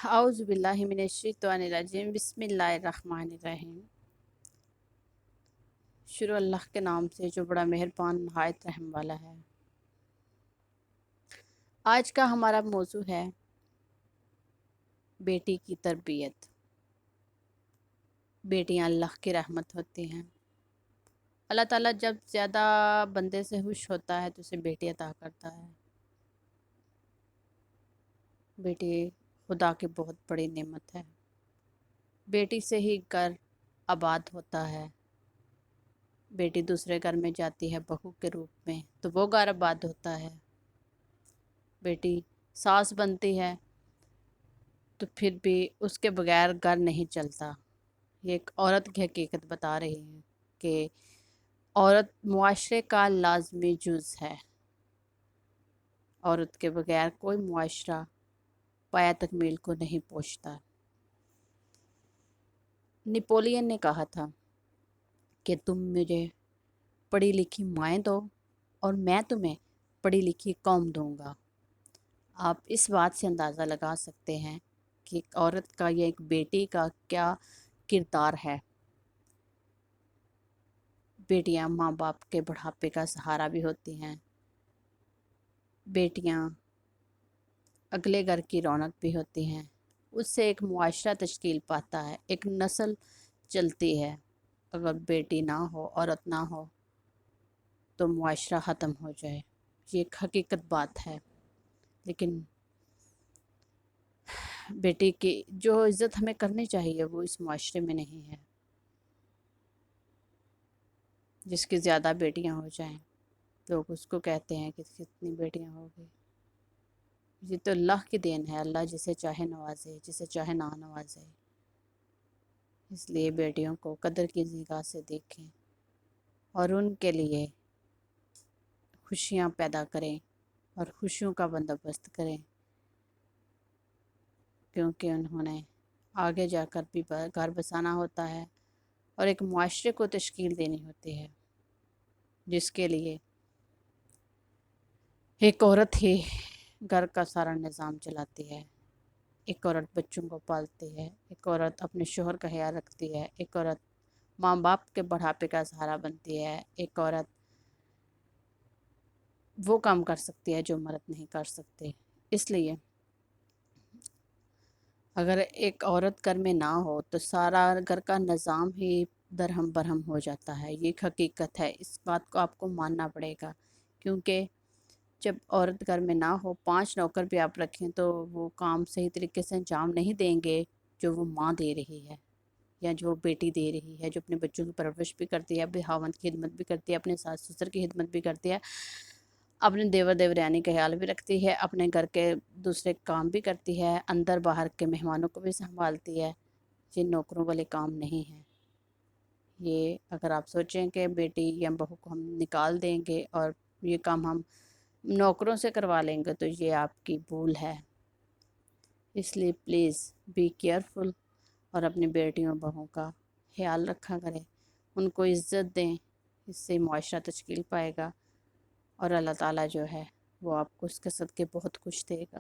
اعوذ باللہ من الشیطان الرجیم بسم اللہ الرحمن الرحیم۔ شروع اللہ کے نام سے جو بڑا مہربان نہایت رحم والا ہے۔ آج کا ہمارا موضوع ہے بیٹی کی تربیت۔ بیٹیاں اللہ کی رحمت ہوتی ہیں۔ اللہ تعالیٰ جب زیادہ بندے سے خوش ہوتا ہے تو اسے بیٹی عطا کرتا ہے۔ بیٹی خدا کی بہت بڑی نعمت ہے۔ بیٹی سے ہی گھر آباد ہوتا ہے۔ بیٹی دوسرے گھر میں جاتی ہے بہو کے روپ میں تو وہ گھر آباد ہوتا ہے۔ بیٹی ساس بنتی ہے تو پھر بھی اس کے بغیر گھر نہیں چلتا۔ یہ ایک عورت کی حقیقت بتا رہی ہے کہ عورت معاشرے کا لازمی جز ہے۔ عورت کے بغیر کوئی معاشرہ پایہ تکمیل کو نہیں پہنچتا۔ نپولین نے کہا تھا کہ تم مجھے پڑھی لکھی مائیں دو اور میں تمہیں پڑھی لکھی قوم دوں گا۔ آپ اس بات سے اندازہ لگا سکتے ہیں کہ ایک عورت کا یا ایک بیٹی کا کیا کردار ہے۔ بیٹیاں ماں باپ کے بڑھاپے کا سہارا بھی ہوتی ہیں۔ بیٹیاں اگلے گھر کی رونق بھی ہوتی ہیں۔ اس سے ایک معاشرہ تشکیل پاتا ہے، ایک نسل چلتی ہے۔ اگر بیٹی نہ ہو، عورت نہ ہو تو معاشرہ ختم ہو جائے۔ یہ ایک حقیقت بات ہے۔ لیکن بیٹی کی جو عزت ہمیں کرنی چاہیے وہ اس معاشرے میں نہیں ہے۔ جس کی زیادہ بیٹیاں ہو جائیں لوگ اس کو کہتے ہیں کہ کتنی بیٹیاں ہو گئی۔ یہ تو اللہ کی دین ہے، اللہ جسے چاہے نوازے، جسے چاہے نہ نوازے۔ اس لیے بیٹیوں کو قدر کی نگاہ سے دیکھیں اور ان کے لیے خوشیاں پیدا کریں اور خوشیوں کا بندوبست کریں، کیونکہ انہوں نے آگے جا کر بھی گھر بسانا ہوتا ہے اور ایک معاشرے کو تشکیل دینی ہوتی ہے، جس کے لیے ایک عورت ہی گھر کا سارا نظام چلاتی ہے۔ ایک عورت بچوں کو پالتی ہے، ایک عورت اپنے شوہر کا خیال رکھتی ہے، ایک عورت ماں باپ کے بڑھاپے کا سہارا بنتی ہے، ایک عورت وہ کام کر سکتی ہے جو مرد نہیں کر سکتے۔ اس لیے اگر ایک عورت گھر میں نہ ہو تو سارا گھر کا نظام ہی درہم برہم ہو جاتا ہے۔ یہ ایک حقیقت ہے، اس بات کو آپ کو ماننا پڑے گا، کیونکہ جب عورت گھر میں نہ ہو، 5 نوکر بھی آپ رکھیں تو وہ کام صحیح طریقے سے انجام نہیں دیں گے جو وہ ماں دے رہی ہے یا جو بیٹی دے رہی ہے، جو اپنے بچوں کی پرورش بھی کرتی ہے، اپنے خاوند کی خدمت بھی کرتی ہے، اپنے ساس سسر کی خدمت بھی کرتی ہے، اپنے دیور دیورانی کا خیال بھی رکھتی ہے، اپنے گھر کے دوسرے کام بھی کرتی ہے، اندر باہر کے مہمانوں کو بھی سنبھالتی ہے۔ یہ نوکروں والے کام نہیں ہیں۔ یہ اگر آپ سوچیں کہ بیٹی یا بہو کو ہم نکال دیں گے اور یہ کام ہم نوکروں سے کروا لیں گے تو یہ آپ کی بھول ہے۔ اس لیے پلیز بی کیئرفل اور اپنی بیٹیوں بہووں کا خیال رکھا کریں، ان کو عزت دیں، اس سے معاشرہ تشکیل پائے گا اور اللہ تعالیٰ جو ہے وہ آپ کو اس کے صدقے بہت کچھ دے گا۔